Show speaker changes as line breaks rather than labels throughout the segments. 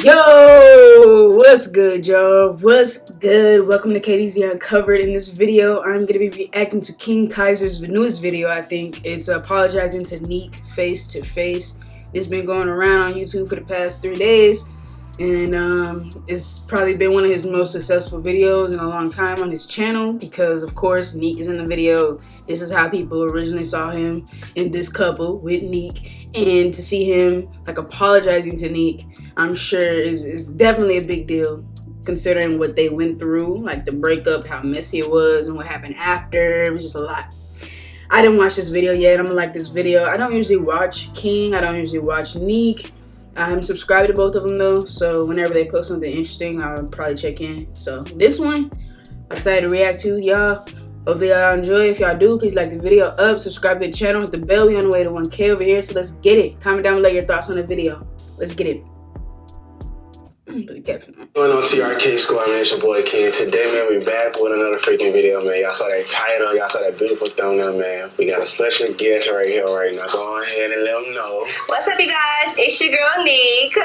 Yo, what's good, y'all? What's good? Welcome to KDZ Uncovered. In this video, I'm going to be reacting to King Kaiser's newest video, I think. It's apologizing to Nique face to face. It's been going around on YouTube for the past 3 days, and it's probably been one of his most successful videos in a long time on his channel because, of course, Nique is in the video. This is how people originally saw him in this couple with Nique, and to see him like apologizing to Nique, I'm sure is definitely a big deal considering what they went through, like the breakup, how messy it was, and what happened after. It was just a lot. I didn't watch this video yet. I'm gonna like this video. I don't usually watch King. I don't usually watch Nique. I'm subscribed to both of them though, so whenever they post something interesting, I'll probably check in. So this one, I decided to react to, y'all. Hopefully y'all enjoy. If y'all do, please like the video up, subscribe to the channel, hit the bell. We on the way to 1K over here, so let's get it. Comment down below your thoughts on the video. Let's get it. Put the caption on.
Going on TRK Squad, man, it's your boy King. Today, man, we back with another freaking video, man. Y'all saw that title, y'all saw that beautiful thumbnail, man. We got a special guest right here, right now. Go ahead and let them know.
What's up, you guys? It's your girl, Nique.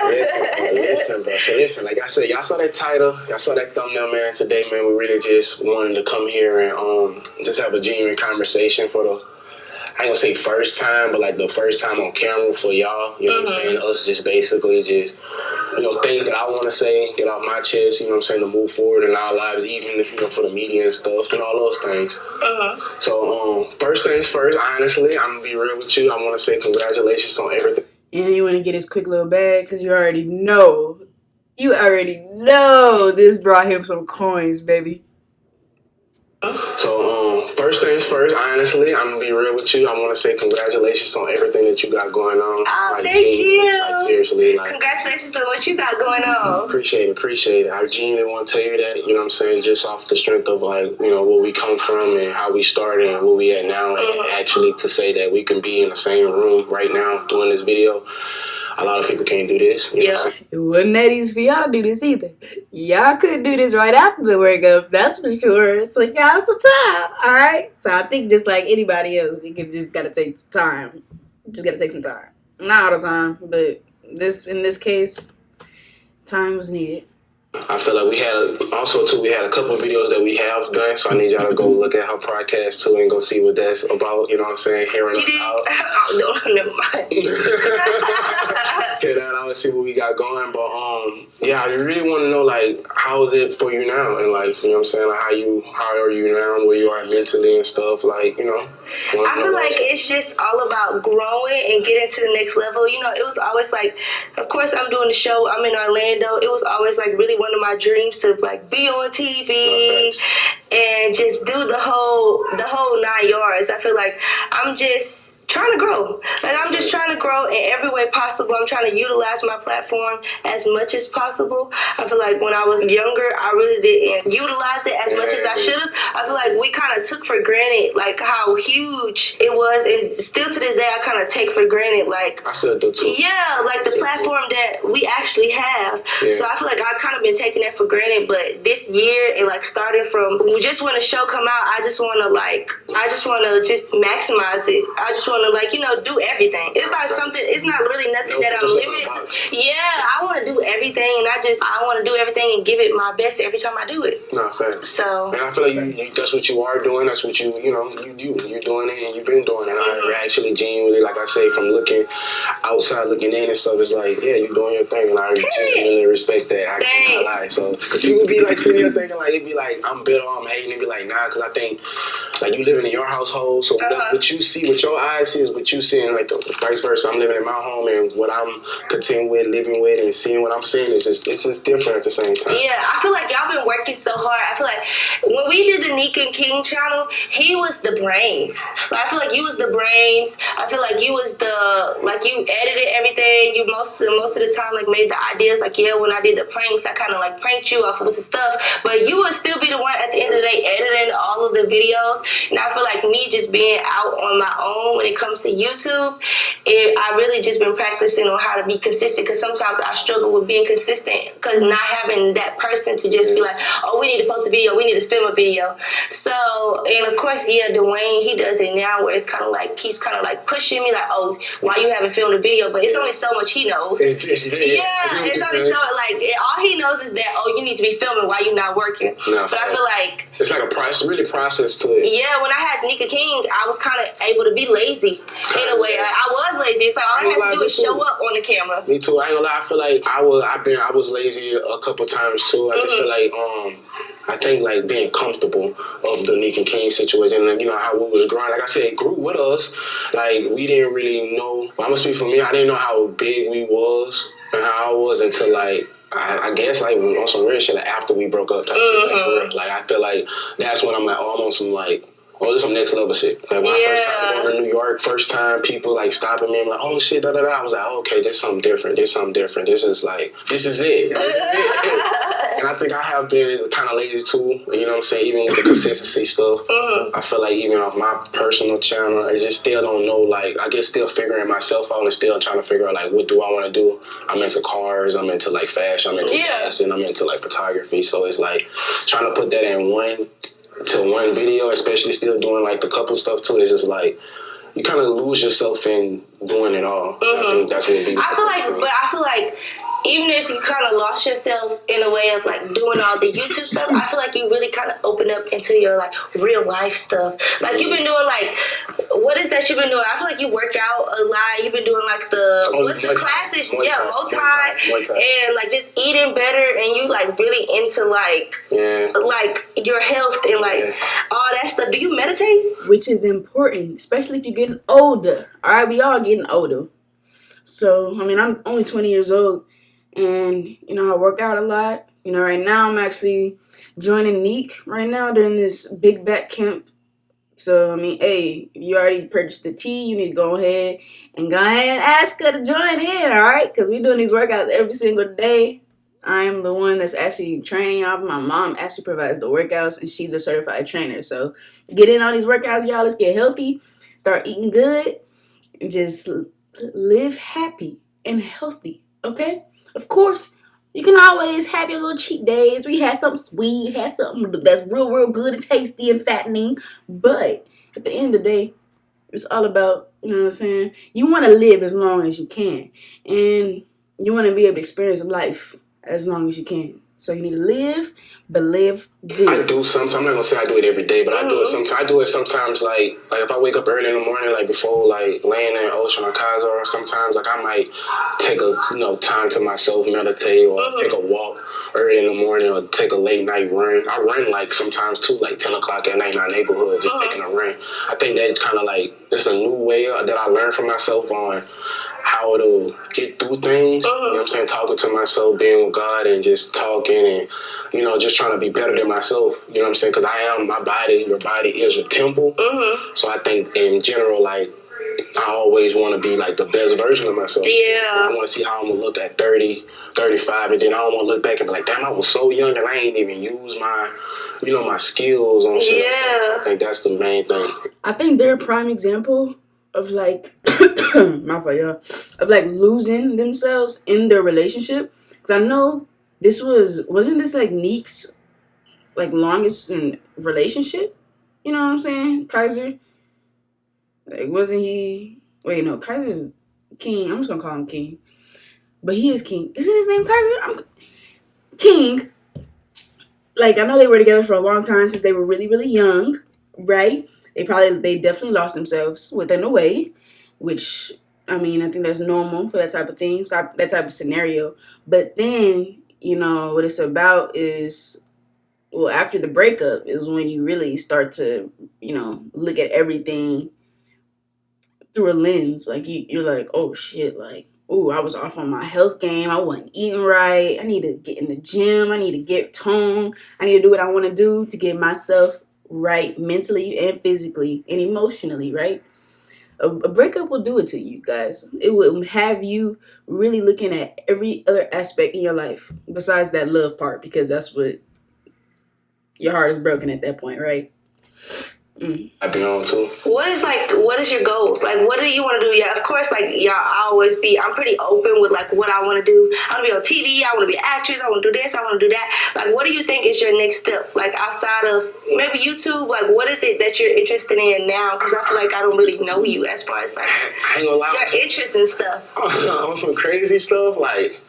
Listen, bro. So listen, like I said, y'all saw that title, y'all saw that thumbnail, man. Today, man, we really just wanted to come here and just have a genuine conversation for the, I ain't gonna say first time, but like the first time on camera for y'all. You know what I'm saying? Us just basically just, you know, things that I want to say, get off my chest, you know what I'm saying, to move forward in our lives, even, you know, for the media and stuff and all those things. So, first things first, honestly, I'm gonna be real with you. I want to say congratulations on everything.
And you want to get his quick little bag because you already know this brought him some coins, baby.
So, first things first, honestly, I'm gonna be real with you. I want to say congratulations on everything that you got going on. Like,
thank you.
Like, seriously, like,
congratulations on what you got going on.
Appreciate it. I genuinely want to tell you that, you know what I'm saying, just off the strength of, like, you know, where we come from and how we started and where we at now. And actually to say that we can be in the same room right now doing this video. A lot of people can't do this. You know
It wasn't that easy for y'all to do this either. Y'all couldn't do this right after the breakup, that's for sure. It's like y'all some time, all right? So I think just like anybody else, you just gotta take some time. Just gotta take some time. Not all the time, but in this case, time was needed.
I feel like we had a couple of videos that we have done, so I need y'all to go look at her podcast too and go see what that's about, you know what I'm saying, hearing us out.
Oh, no, never mind.
Hear that out and see what we got going, but yeah, I really want to know, like, how is it for you now in life, you know what I'm saying, like, how are you now, where you are mentally and stuff, like, you know.
I feel like it's just all about growing and getting to the next level. You know, it was always like, of course I'm doing the show, I'm in Orlando, it was always like really one of my dreams to like be on TV and just do the whole 9 yards. I feel like I'm just trying to grow. Like, I'm just trying to grow in every way possible. I'm trying to utilize my platform as much as possible. I feel like when I was younger, I really didn't utilize it as much as I should have. I feel like we kind of took for granted, like, how huge it was, and still to this day, I kind of take for granted, like,
I still do too.
Yeah, like the platform that we actually have. So I feel like I've kind of been taking that for granted, but this year, and like starting from just when the show come out, I just want to just maximize it. I just want to, like, you know, do everything. It's not something, it's not really nothing that I'm limited to. Yeah, I want to do everything, and I want to do everything and give it my best every time I do it.
No, fair.
So,
and I feel like that's what you are doing. That's what you're doing it, and you've been doing it. I actually genuinely, like I say, from looking outside, looking in and stuff, it's like, yeah, you're doing your thing, and I genuinely respect that. I can't lie. So, because people be like sitting here thinking, like, it'd be like, I'm bitter, I'm hating, it'd be like, nah, because I think, like, you living in your household, so what you see, what your eyes see is what you see, and like vice versa. I'm living in my home, and what I'm content with, living with, and seeing what I'm seeing is just, it's just different at the same time.
Yeah, I feel like y'all been working so hard. I feel like when we did the Nique and King channel, he was the brains. Like, I feel like you was the brains. I feel like you was you edited everything. You most of the time, like, made the ideas. Like, yeah, when I did the pranks, I kind of like pranked you off with the stuff, but you would still be the one at the end of the day editing all of the videos. And I feel like me just being out on my own when it comes to YouTube, I really just been practicing on how to be consistent, because sometimes I struggle with being consistent because not having that person to just be like, oh, we need to post a video, we need to film a video. So, and of course, yeah, Dwayne, he does it now where it's kind of like, he's kind of like pushing me like, oh, why you haven't filmed a video? But it's only so much he knows. It's only so, like, all he knows is that, oh, you need to be filming while you're not working. No, but I feel like
it's like a process, really process to it.
Yeah, when I had Nique King, I was kind of able to be lazy in a way. Like, I was lazy. It's like all I had to do is show up on the camera.
Me too. I ain't gonna lie. I feel like I was lazy a couple times too. I just feel like I think like being comfortable of the Nique King situation, and you know how we was growing. Like I said, it grew with us. Like we didn't really know. Well, I'm gonna speak for me. I didn't know how big we was and how I was until like. I guess like on some weird shit like after we broke up type shit. Like I feel like that's when I'm like almost some like this some next level shit. Like when I first time going to New York, first time people like stopping me and like, oh shit, da da da. I was like, oh, okay, there's something different. This is like this is it. And I think I have been kind of lazy too. You know what I'm saying? Even with the consistency stuff, I feel like even off my personal channel, I just still don't know. Like I guess still figuring myself out and still trying to figure out like what do I want to do. I'm into cars. I'm into like fashion. I'm into dancing. I'm into like photography. So it's like trying to put that in one video, especially still doing like the couple stuff too. It's just like you kind of lose yourself in doing it all. I think that's what it be.
I feel like even if you kind of lost yourself in a way of like doing all the YouTube stuff, I feel like you really kind of open up into your like real life stuff. Like you've been doing like, what is that you've been doing? I feel like you work out a lot. You've been doing like the classes? Multi, and like just eating better, and you like really into like your health and like all that stuff. Do you meditate?
Which is important, especially if you're getting older. All right, we all getting older. So, I mean, I'm only 20 years old. And, you know, I work out a lot. You know, right now I'm actually joining Nique right now during this big back camp. So, I mean, hey, if you already purchased the tea, you need to go ahead and ask her to join in, all right? Because we're doing these workouts every single day. I am the one that's actually training y'all. My mom actually provides the workouts, and she's a certified trainer. So, get in on these workouts, y'all. Let's get healthy, start eating good, and just live happy and healthy, okay? Of course, you can always have your little cheat days. We had something sweet, had something that's real, real good and tasty and fattening. But at the end of the day, it's all about, you know what I'm saying? You want to live as long as you can. And you want to be able to experience life as long as you can. So you need to live, but live good.
I do sometimes. I'm not gonna say I do it every day, but I do it sometimes. I do it sometimes, like if I wake up early in the morning, like before, like laying in Ocean or Kaiser, sometimes like I might take a time to myself, meditate, or take a walk early in the morning, or take a late night run. I run like sometimes too, like 10 o'clock at night in our neighborhood, just taking a run. I think that's kind of like it's a new way that I learned from myself on how to get through things. You know what I'm saying? Talking to myself, being with God, and just talking and, you know, just trying to be better than myself. You know what I'm saying? Because I am my body. Your body is your temple. So I think in general, like, I always want to be like the best version of myself. Yeah. I want to see how I'm going to look at 30, 35, and then I don't want to look back and be like, damn, I was so young and I ain't even use my, you know, my skills on shit. Yeah. So I think that's the main thing.
I think they're a prime example of like my fault, y'all, of like losing themselves in their relationship. Because I know this wasn't this like Nique's like longest relationship? You know what I'm saying? Kaiser, like wasn't he? Wait, no, Kaiser's King. I'm just gonna call him King, but he is King. Isn't his name Kaiser? King. Like I know they were together for a long time since they were really, really young, right? They definitely lost themselves within a way, which, I mean, I think that's normal for that type of thing, that type of scenario. But then, you know, what it's about is, well, after the breakup is when you really start to, you know, look at everything through a lens. Like, you're like, oh, shit, like, oh, I was off on my health game. I wasn't eating right. I need to get in the gym. I need to get toned. I need to do what I want to do to get myself right mentally and physically and emotionally, right? A breakup will do it to you guys. It will have you really looking at every other aspect in your life besides that love part, because that's what your heart is broken at that point, right?
I be on too.
What is your goals? Like, what do you want to do? Yeah, of course, like, yeah, I'm pretty open with, like, what I want to do. I want to be on TV. I want to be an actress. I want to do this. I want to do that. Like, what do you think is your next step? Like, outside of maybe YouTube, like, what is it that you're interested in now? Because I feel like I don't really know you as far as, like,
I ain't gonna lie.
your interest in stuff.
On some crazy stuff, like,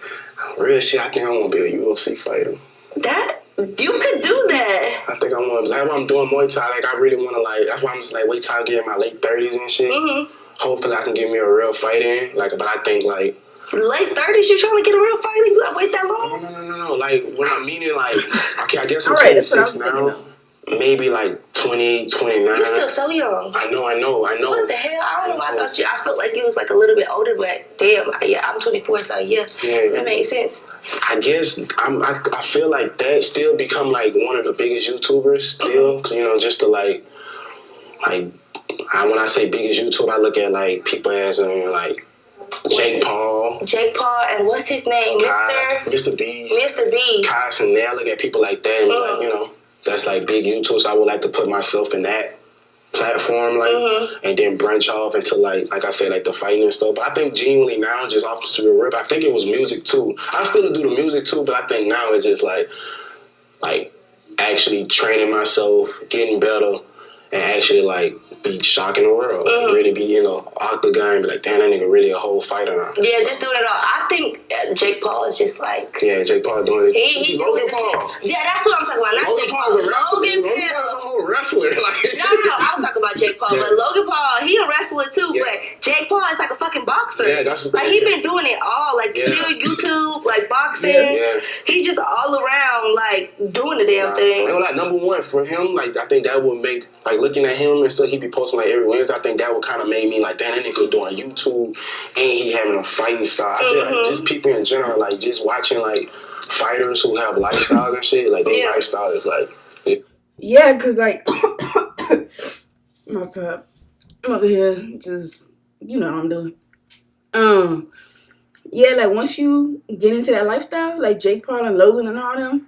real shit, I think I want to be a UFC fighter.
That, you could do that.
I think I want. That's why I'm doing Muay Thai. Like, I really want to. Like, that's why I'm just like wait till I get in my late 30s and shit. Hopefully, I can get me a real fight in. Like, but I think like
late 30s, you trying to get a real fight? You gotta wait that long?
no. Like, what I'm meaning, like, okay, I guess I'm
Right, that's what I
26
was thinking
now.
of.
Maybe like 28, 29.
You're still so young.
I know.
What the hell? I don't know. I felt like you was like a little bit older, but damn, yeah, I'm 24, so yeah, that makes sense.
I guess I feel like that still become like one of the biggest YouTubers still, cause you know just to like when I say biggest YouTuber, I look at like people as like Jake Paul,
and what's his name,
Mr. B, Kai, and I look at people like that, and like you know that's like big YouTubers. So I would like to put myself in that platform, like, and then branch off into like I said, like the fighting and stuff. But I think genuinely now, just off the rip, I think it was music too. I still do the music too, but I think now it's just like actually training myself, getting better, and actually like be shocking the world. Like, really be in a octagon and be like, damn, that nigga really a whole fighter now.
Yeah, just doing it all. I think Jake Paul is just like...
Yeah, Jake Paul doing it.
He
Logan Paul.
Yeah, that's what I'm talking about. Not
Logan
Jake
Paul's a
Paul.
wrestler.
Logan Paul.
a whole wrestler. Like,
No, I was talking about Jake Paul, but Logan Paul, he a wrestler too, but Jake Paul is like a fucking boxer.
Yeah, that's what
like he been doing it all, like still YouTube, like boxing. He just all around like doing the damn thing.
You know, like number one for him, like I think that would make like looking at him and stuff. He be posting like every Wednesday. I think that would kind of make me like, damn, that nigga doing YouTube and he having a fighting style. I feel like just people in general, like just watching like fighters who have lifestyles and shit, like their lifestyle is like.
Yeah, cause like, my God, I'm over here just, you know what I'm doing. Yeah, like once you get into that lifestyle, like Jake Paul and Logan and all them,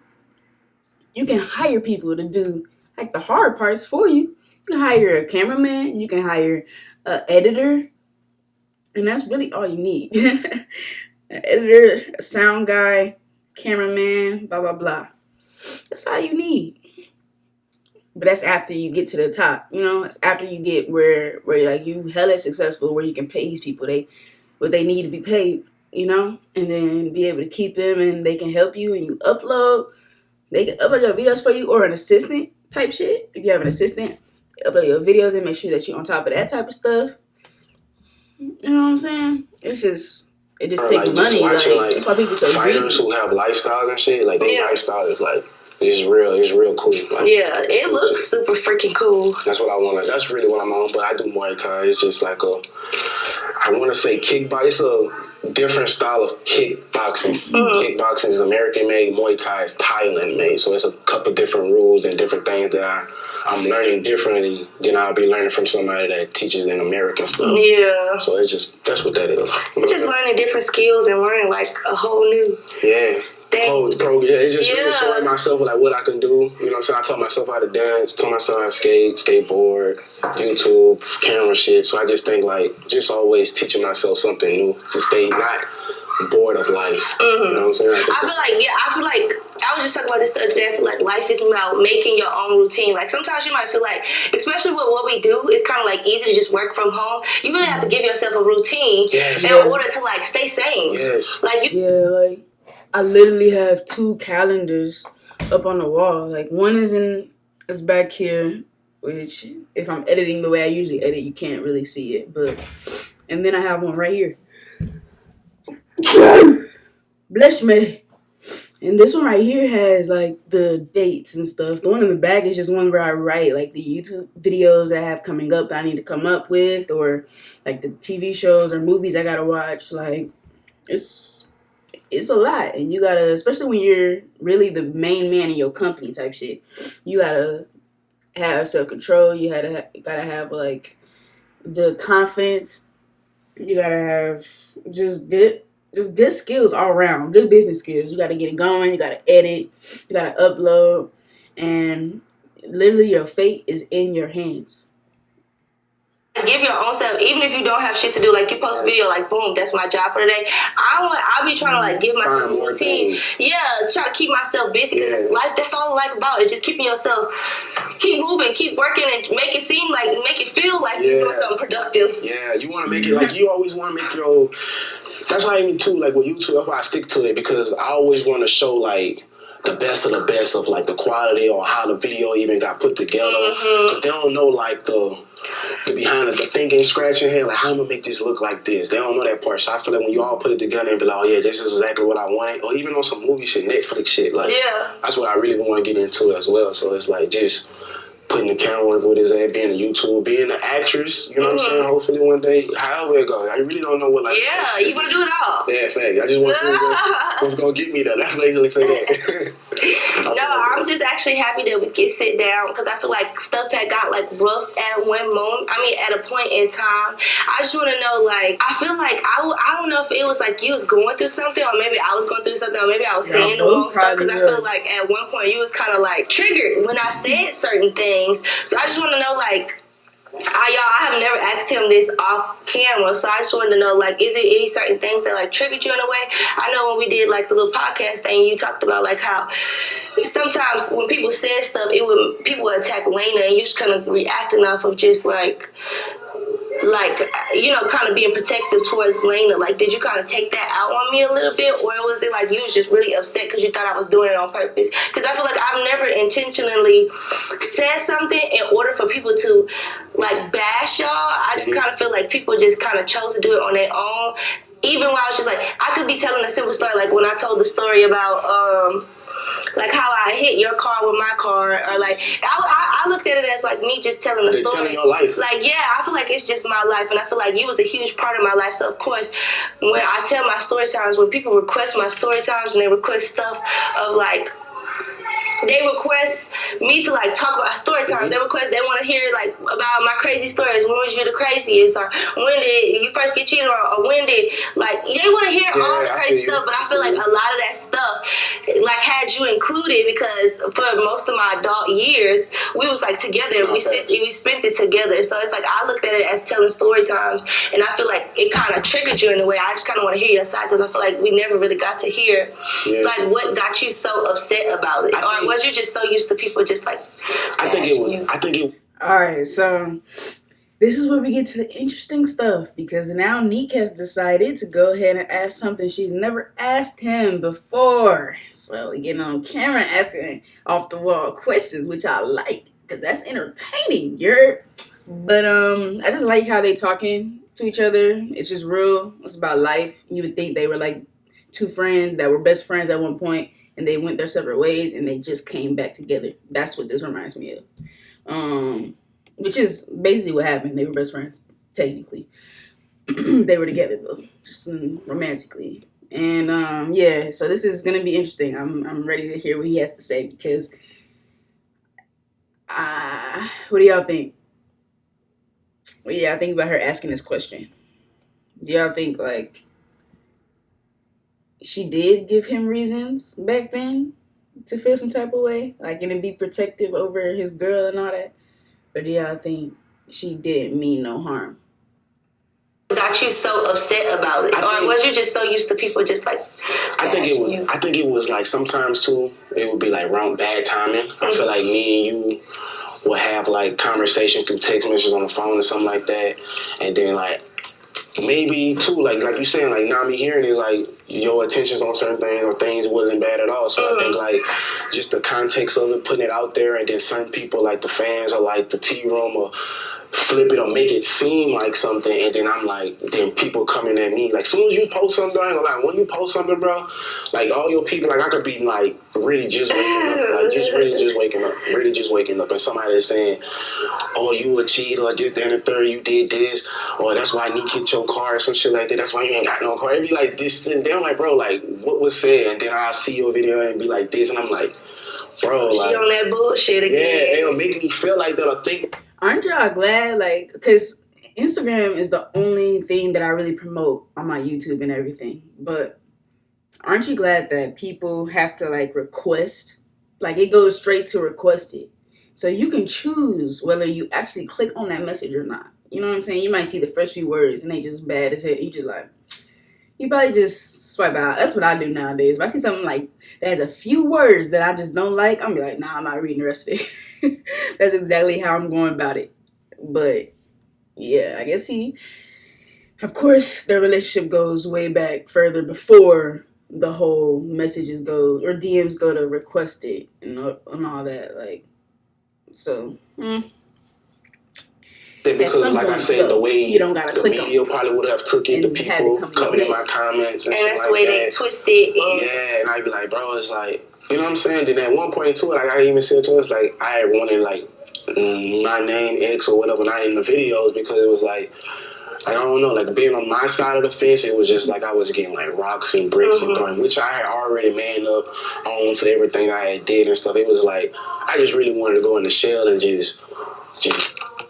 you can hire people to do like the hard parts for you. You can hire a cameraman, you can hire an editor, and that's really all you need. An editor, a sound guy, cameraman, blah, blah, blah. That's all you need. But that's after you get to the top, you know? It's after you get where like you hella successful, where you can pay these people what they need to be paid, you know? And then be able to keep them and they can help you and you upload. They can upload your videos for you or an assistant type shit. If you have an assistant, upload your videos and make sure that you're on top of that type of stuff. You know what I'm saying? It just takes
like,
money.
Watching,
like, that's why people so
fighters who have lifestyles and shit, like their lifestyle is like it's real cool. Like,
it looks super freaking cool.
That's what I want. That's really what I'm on. But I do Muay Thai. It's just like I want to say kickboxing. It's a different style of kickboxing. Kickboxing is American made. Muay Thai is Thailand made. So it's a couple different rules and different things that I'm learning differently than I'll be learning from somebody that teaches in American stuff. Yeah. So it's just, that's what that is.
It's just learning different skills and learning like a whole new
thing. It's just really showing myself like what I can do. You know what I'm saying? I taught myself how to dance, taught myself how to skate, skateboard, YouTube, camera shit. So I just think like just always teaching myself something new to stay not bored of life. You know what I'm saying?
I feel like I was just talking about this the other day. I feel like life is about making your own routine. Like sometimes you might feel like, especially with what we do, it's kind of like easy to just work from home. You really have to give yourself a routine in order to like stay sane.
Like I literally have 2 calendars up on the wall. Like one is back here, which if I'm editing the way I usually edit, you can't really see it. And then I have one right here. Bless me. And this one right here has like the dates and stuff. The one in the back is just one where I write like the YouTube videos I have coming up that I need to come up with, or like the TV shows or movies I gotta watch. Like it's a lot, and you gotta, especially when you're really the main man in your company type shit, you gotta have self-control. You gotta have like the confidence. You gotta have just good skills all around, good business skills. You gotta get it going. You gotta edit. You gotta upload, and literally your fate is in your hands.
Give your own self, even if you don't have shit to do, like you post a video, like boom, that's my job for the day. I'll be trying to like give myself a routine. Yeah, try to keep myself busy because life, that's all life about. It's just keeping yourself, keep moving, keep working, and make it feel like you're doing something productive.
Yeah, you want to make it like you always want to make your. That's why even too, like with YouTube, that's why I stick to it because I always want to show like the best of like the quality or how the video even got put together. Because they don't know like the behind it, the thinking, scratching head, like how I'm gonna make this look like this. They don't know that part. So I feel like when you all put it together and be like, oh yeah, this is exactly what I wanted, or even on some movie shit, Netflix shit, like that's what I really want to get into as well. So it's like just putting the camera with his ass, being a YouTuber, being an actress, you know what I'm saying? Hopefully one day, however it goes. I really don't know what like.
Yeah, you want to do it all.
Yeah, fact. I just want to do what's going to get me there. That's what they say that.
No, I'm just actually happy that we can sit down because I feel like stuff had got like rough at one moment. I mean, at a point in time. I just want to know, like, I feel like I don't know if it was like you was going through something or maybe I was going through something or maybe I was saying the wrong stuff because I feel like at one point you was kind of like triggered when I said certain things. So I just want to know, like, I have never asked him this off camera, so I just wanted to know, like, is it any certain things that, like, triggered you in a way? I know when we did, like, the little podcast thing, you talked about, like, how sometimes when people said stuff, people would attack Lena, and you just kind of reacting off of just, like, you know, kind of being protective towards Lena. Like, did you kind of take that out on me a little bit? Or was it like you was just really upset because you thought I was doing it on purpose? Because I feel like I've never intentionally said something in order for people to, like, bash y'all. I just kind of feel like people just kind of chose to do it on their own. Even while I was just like, I could be telling a simple story, like when I told the story about, like how I hit your car with my car, or like I looked at it as like me just telling the story.
Telling your life.
Like I feel like it's just my life, and I feel like you was a huge part of my life. So of course, when I tell my story times, when people request my story times and they request stuff of like. They request me to like talk about story times. They want to hear like about my crazy stories. When was you the craziest? Or when did you first get cheated? Or when did like they want to hear all the crazy stuff. But I feel like a lot of that stuff like had you included because for most of my adult years we was like together. We spent it together. So it's like I looked at it as telling story times, and I feel like it kind of triggered you in a way. I just kind of want to hear your side because I feel like we never really got to hear like what got you so upset about it. Or was you just so used to people just like
I think it
Alright, so this is where we get to the interesting stuff because now Nique has decided to go ahead and ask something she's never asked him before. So we get on camera asking off the wall questions, which I like because that's entertaining, But I just like how they talking to each other. It's just real. It's about life. You would think they were like two friends that were best friends at one point. And they went their separate ways, and they just came back together. That's what this reminds me of. Which is basically what happened. They were best friends, technically. They were together, though, just romantically. And, so this is going to be interesting. I'm ready to hear what he has to say, because what do y'all think? What do y'all think about her asking this question? Do y'all think, like, she did give him reasons back then to feel some type of way, like, and to be protective over his girl and all that? Or do y'all think she didn't mean no harm?
Got you so upset about it, or was you just so used to people just like?
I think it was like sometimes too. It would be like around bad timing. I feel like me and you would have like conversation through text messages on the phone or something like that, and then like. Maybe too, like you saying, like now me hearing it, like your attentions on certain things or things wasn't bad at all. So I think like just the context of it, putting it out there, and then certain people like the fans or like the tea room or flip it or make it seem like something, and then I'm like, then people coming at me like, soon as you post something, like when you post something, bro, like all your people, like I could be like really just waking up, like really just waking up, and somebody is saying, oh, you a cheater, or just then the third, you did this, or that's why Nique hit your car or some shit like that. That's why you ain't got no car. It'd be like this, and then I'm like, bro, like what was said, and then I see your video and be like this, and I'm like, bro,
she on that bullshit again.
Yeah, it'll make me feel like that. I think.
Aren't y'all glad, like, because Instagram is the only thing that I really promote on my YouTube and everything, but aren't you glad that people have to, like, request? Like, it goes straight to requested. So you can choose whether you actually click on that message or not. You know what I'm saying? You might see the first few words and they just bad as hell. You just like, you probably just swipe out. That's what I do nowadays. If I see something like that has a few words that I just don't like, I'm be like, nah, I'm not reading the rest of it. That's exactly how I'm going about it. But yeah, I guess of course, their relationship goes way back further before the whole messages go or DMs go to request it and all that. Like, so.
Because, like I said, the way
you don't gotta
the media probably would have took it, the people coming in my comments and
that's
shit
the way
like
they twist it.
Yeah, and I'd be like, bro, it's like, you know what I'm saying? Then at one point too, like I even said to us, like I wanted like my name X or whatever not in the videos because it was like I don't know, like being on my side of the fence, it was just like I was getting like rocks and bricks and throwing, which I had already manned up on to everything I had did and stuff. It was like I just really wanted to go in the shell and just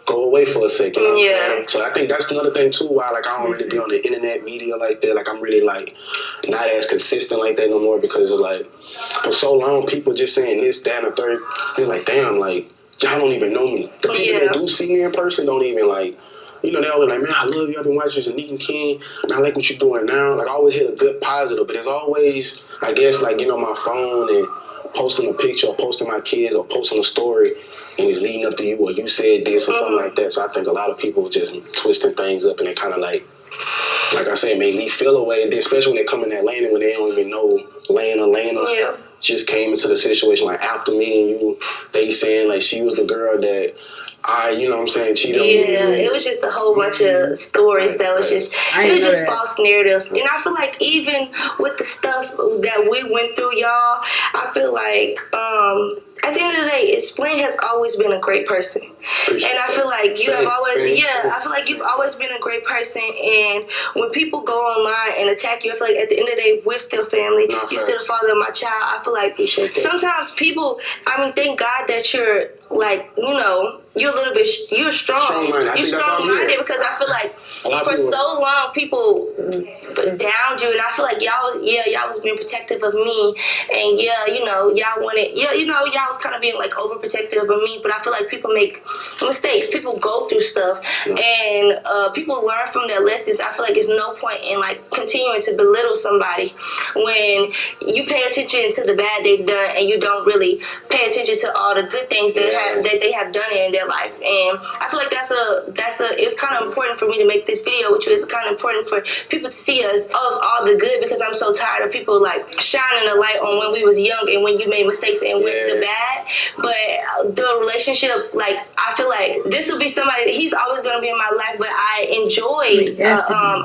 go away for a second. You know what I'm saying? So I think that's another thing too why like I don't really be on the internet media like that. Like I'm really like not as consistent like that no more because it's like for so long people just saying this, that, and the third. They're like, damn, like y'all don't even know me. The people that do see me in person don't even like. You know, they always like, man, I love you. I've been watching this Nique and King. And I like what you're doing now. Like, I always hit a good positive. But there's always, I guess, like, you know, my phone and posting a picture or posting my kids or posting a story and it's leading up to you or you said this or something like that. So I think a lot of people just twisting things up and they kind of like I said, made me feel away. And then especially when they come in that lane and when they don't even know Lana just came into the situation like after me and you, they saying like she was the girl that you know what I'm saying, cheated on me.
Yeah, it was just a whole bunch of stories that was just, it was just false narratives. And I feel like even with the stuff that we went through, y'all, I feel like, at the end of the day, Explain has always been a great person. And I feel like you have always, I feel like you've always been a great person. And when people go online and attack you, I feel like at the end of the day, we're still family. You're still the father of my child. I feel like sometimes people, I mean, thank God that you're like, you know, you're a little bit, you're strong. You're strong-minded because I feel like for so long people downed you, and I feel like y'all was being protective of me, and you know, y'all wanted, you know, y'all was kind of being like overprotective of me, but I feel like people make mistakes, people go through stuff, and people learn from their lessons. I feel like it's no point in like continuing to belittle somebody when you pay attention to the bad they've done and you don't really pay attention to all the good things that they have done in their life. And I feel like it's kind of important for me to make this video, which is kind of important for people to see us of all the good, because I'm so tired of people like shining a light on when we was young and when you made mistakes and with the bad. But the relationship, like I feel like this will be somebody, he's always going to be in my life, but I enjoy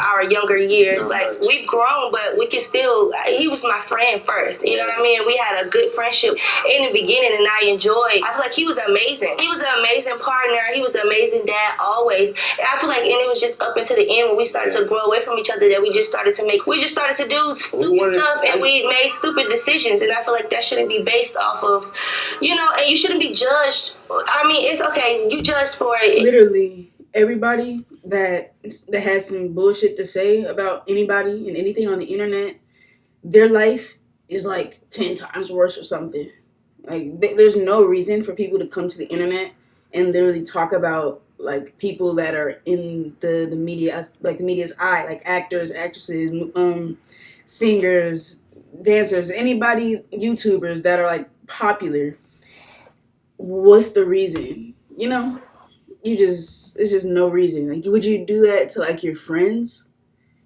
our younger years. Like we've grown, but we can still, he was my friend first, you know what I mean? We had a good friendship in the beginning, and I feel like he was amazing. He was an amazing partner. He was an amazing dad always. And I feel like, and it was just up until the end when we started to grow away from each other that we just started to do stupid stuff, and we made stupid decisions. And I feel like that shouldn't be based off of, you know, and you shouldn't be judged. I mean, it's okay. You judge for it.
Literally, everybody that has some bullshit to say about anybody and anything on the internet, their life is like 10 times worse or something. Like, there's no reason for people to come to the internet and literally talk about like people that are in the media, like the media's eye, like actors, actresses, singers, dancers, anybody, YouTubers that are like popular. What's the reason? You know, it's just no reason. Like, would you do that to like your friends?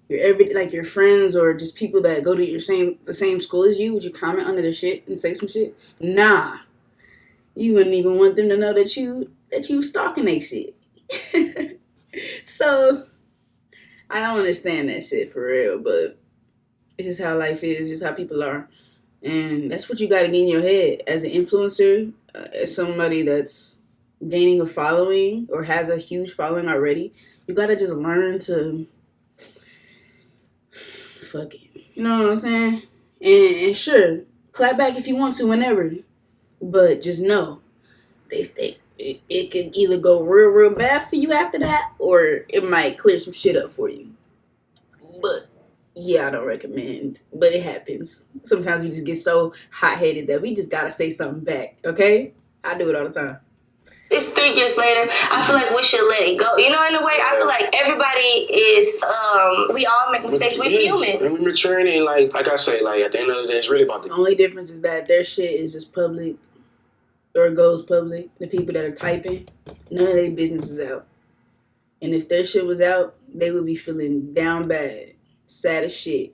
Your friends or just people that go to the same school as you? Would you comment under their shit and say some shit? Nah, you wouldn't even want them to know that you stalking they shit. So I don't understand that shit for real, but it's just how life is, just how people are, and that's what you got to get in your head as an influencer, as somebody that's gaining a following or has a huge following already. You got to just learn to fuck it. You know what I'm saying? And sure, clap back if you want to whenever. But just know, it can either go real bad for you after that, or it might clear some shit up for you. But yeah, I don't recommend. But it happens. Sometimes we just get so hot-headed that we just gotta say something back, okay? I do it all the time.
It's 3 years later. I feel like we should let it go. You know, in a way, I feel like everybody is, we all make mistakes. We're human.
And we're maturing, and like I say, like at the end of the day, it's really about
the only difference is that their shit is just public or goes public. The people that are typing, none of their business is out. And if their shit was out, they would be feeling down bad, sad as shit.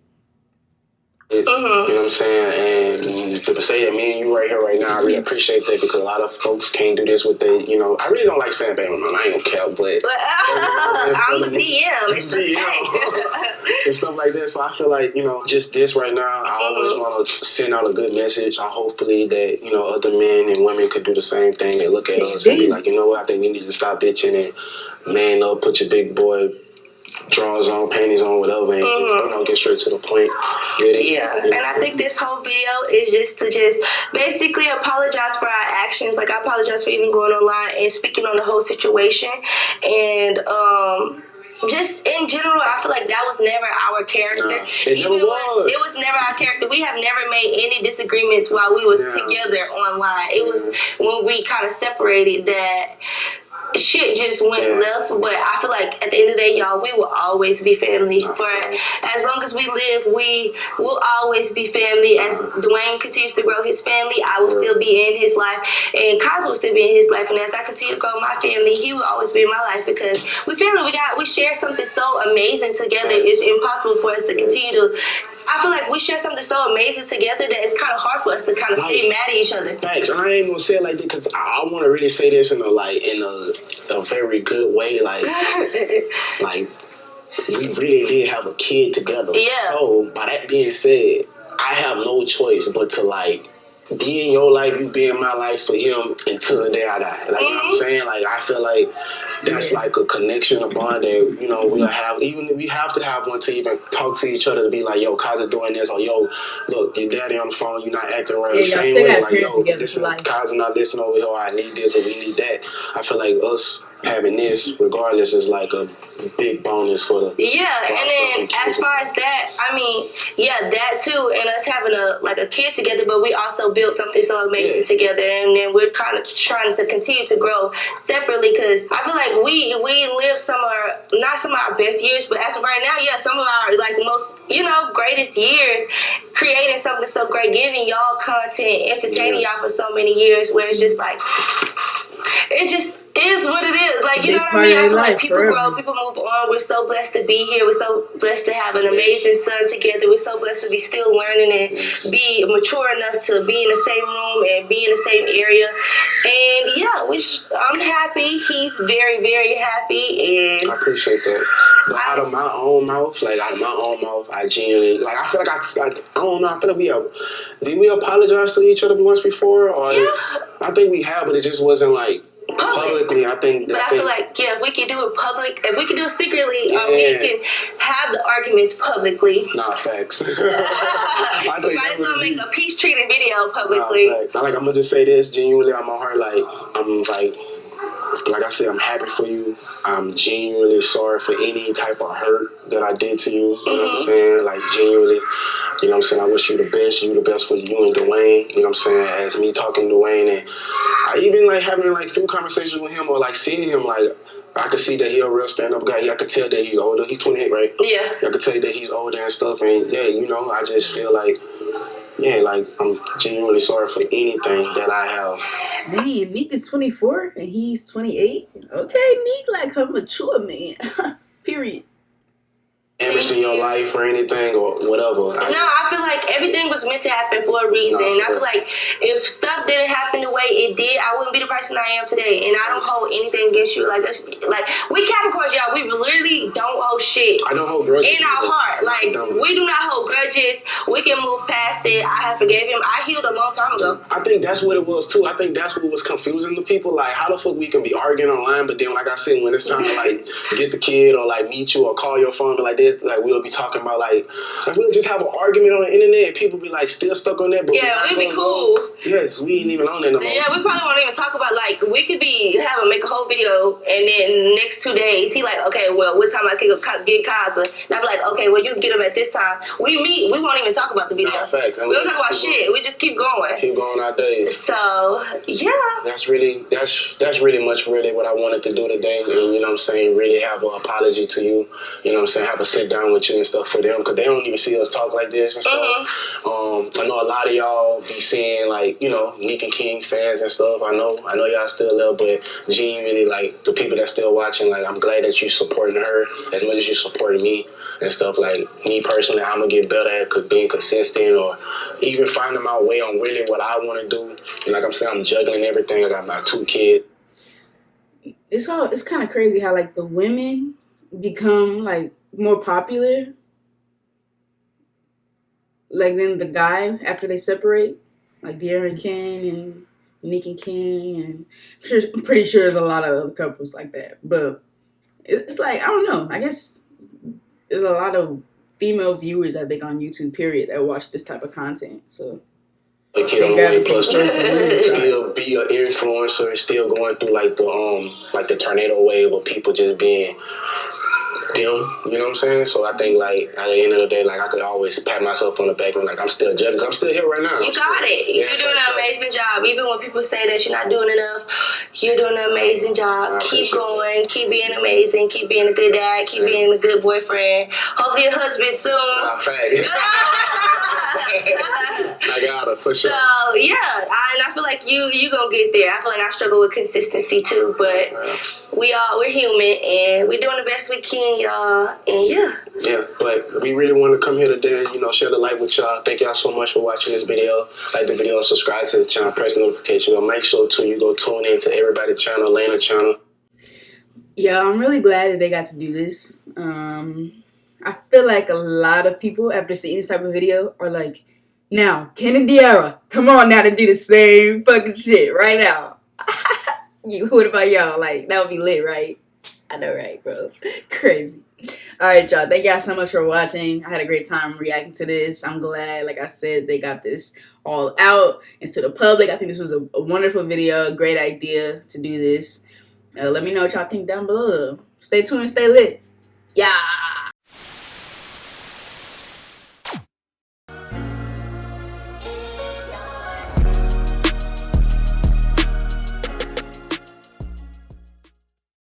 You know what I'm saying? And to say that me and you right here right now, I really appreciate that, because a lot of folks can't do this with their, you know, I really don't like saying baby mama, I ain't gonna care, but
I'm the PM. It's okay.
And stuff like that. So I feel like, you know, just this right now, I always want to send out a good message. I hopefully that, you know, other men and women could do the same thing and look at us and be like, you know what, I think we need to stop bitching and man up, put your big boy drawers on, panties on, whatever, and just, you know, get straight to the point.
Yeah, and I think this whole video is just to basically apologize for our actions. Like, I apologize for even going online and speaking on the whole situation. And just in general, I feel like that was never our character.
It never was.
It was never our character. We have never made any disagreements while we was together online. It was when we kind of separated that shit just went left. But I feel like at the end of the day, y'all, we will always be family. For as long as we live, we will always be family. As Dwayne continues to grow his family, I will still be in his life, and Kaz will still be in his life. And as I continue to grow my family, he will always be in my life, because we family. We share something so amazing together. It's impossible for us to continue to. I feel like we share something so amazing together that it's kind of hard for us to kind of stay mad at each other.
Thanks, and I ain't gonna say it like that, because I want to really say this in a very good way, like we really did have a kid together.
Yeah.
So by that being said, I have no choice but to like be in your life, you be in my life for him until the day I die. Like, you know what I'm saying? Like, I feel like that's like a connection, a bond that, you know, we'll have. Even we have to have one to even talk to each other, to be like, yo, Kaza doing this, or yo, look, your daddy on the phone, you're not acting right. The same way, like, yo, listen, Kaza not listening over here, or I need this, or we need that. I feel like us having this, regardless, is like a big bonus for the.
Yeah, and then as far as that, I mean, yeah, that too, and us having a kid together, but we also built something so amazing together, and then we're kind of trying to continue to grow separately, because I feel like we live not some of our best years, but as of right now, yeah, some of our like most, you know, greatest years, creating something so great, giving y'all content, entertaining y'all for so many years, where it's just like, it just is what it is. Like, you know what I mean? I feel like people grow, people move on. We're so blessed to be here. We're so blessed to have an amazing son together. We're so blessed to be still learning and be mature enough to be in the same room and be in the same area. And yeah, I'm happy. He's very, very happy. And
I appreciate that. But out of my own mouth, I genuinely, like, I feel like I don't know. I feel like did we apologize to each other once before? Or I think we have, but it just wasn't like publicly. I feel
like, if we can do it if we can do it secretly, we can have the arguments publicly.
Nah, facts.
I think might as well make a peace treaty video publicly.
Nah, facts. I'm gonna just say this genuinely. I'm on her, like I said, I'm happy for you. I'm genuinely sorry for any type of hurt that I did to you. You know what I'm saying? Like, genuinely. You know what I'm saying? I wish you the best. You the best for you and Dwayne. You know what I'm saying? As me talking to Dwayne, and I even like having like few conversations with him, or like seeing him, like I could see that he's a real stand-up guy. I could tell that he's older. He's 28, right?
Yeah.
I could tell that he's older and stuff. And yeah, you know, I just feel like, like I'm genuinely sorry for anything that I have.
Man, Nique is 24 and he's 28. Okay, Nique, like a mature man. Period.
Damaged in your life or anything or whatever.
I feel like everything was meant to happen for a reason. I feel like if stuff didn't happen the way it did, I wouldn't be the person I am today. And I don't hold anything against you. Like we Capricorns, y'all, we literally don't hold shit.
I don't hold grudges
in our heart. Like, we do not hold grudges. We can move past it. I have forgave him. I healed a long time ago.
I think that's what it was too. I think that's what was confusing to people. Like, how the fuck we can be arguing online, but then, like I said, when it's time to like get the kid or like meet you or call your phone, but like this, like we'll be talking about like we'll just have an argument on the internet and people be like still stuck on that. But
yeah, we'd be cool.
Yes, we ain't even on that no more.
Yeah, we probably won't even talk about like we could make a whole video and then next 2 days he like, okay, well what time I can go get Kaza? And I be like, okay, well you can get him at this time. We meet, we won't even talk about the video.
Nah, facts.
We don't talk about shit. We just keep going.
Keep going our days.
So yeah.
That's really much really what I wanted to do today, and you know what I'm saying, really have an apology to you, you know what I'm saying, have a sit down with you and stuff for them, because they don't even see us talk like this and stuff. I know a lot of y'all be seeing like, you know, Nique and King fans and stuff. I know y'all still love, but Jean really like the people that still watching, like I'm glad that you supporting her as much as you supporting me and stuff. Like me personally, I'm gonna get better at being consistent or even finding my way on really what I want to do. And like I'm saying, I'm juggling everything. I got my 2 kids.
It's kind of crazy how like the women become like more popular like than the guy after they separate, like De'Aaron King and Nique King, and I'm pretty sure there's a lot of other couples like that. But it's like, I don't know, I guess there's a lot of female viewers I think on YouTube period that watch this type of content, so
Like, plus still be an influencer, still going through like the tornado wave of people just being them, you know what I'm saying? So I think like at the end of the day, like I could always pat myself on the back and like I'm still judging. I'm still here right now.
You got it. You're doing an amazing job. Even when people say that you're not doing enough, you're doing an amazing job. Keep going. Keep being amazing. Keep being a good dad. Keep being a good boyfriend. Hopefully a husband soon.
I got it for sure.
So yeah, I feel like you gonna get there. I feel like I struggle with consistency too, but we're human and we're doing the best we can, y'all. And
yeah, but we really want to come here today and, you know, share the light with y'all. Thank y'all so much for watching this video. Like the video, subscribe to the channel, press the notification bell. Make sure too you go tune in to everybody's channel, Lana channel.
Yeah, I'm really glad that they got to do this. I feel like a lot of people after seeing this type of video are like, now, Ken and De'Ara, come on now to do the same fucking shit right now. What about y'all? Like, that would be lit, right? I know, right, bro? Crazy. Alright, y'all. Thank y'all so much for watching. I had a great time reacting to this. I'm glad, like I said, they got this all out into the public. I think this was a wonderful video, a great idea to do this. Let me know what y'all think down below. Stay tuned and stay lit. Yeah.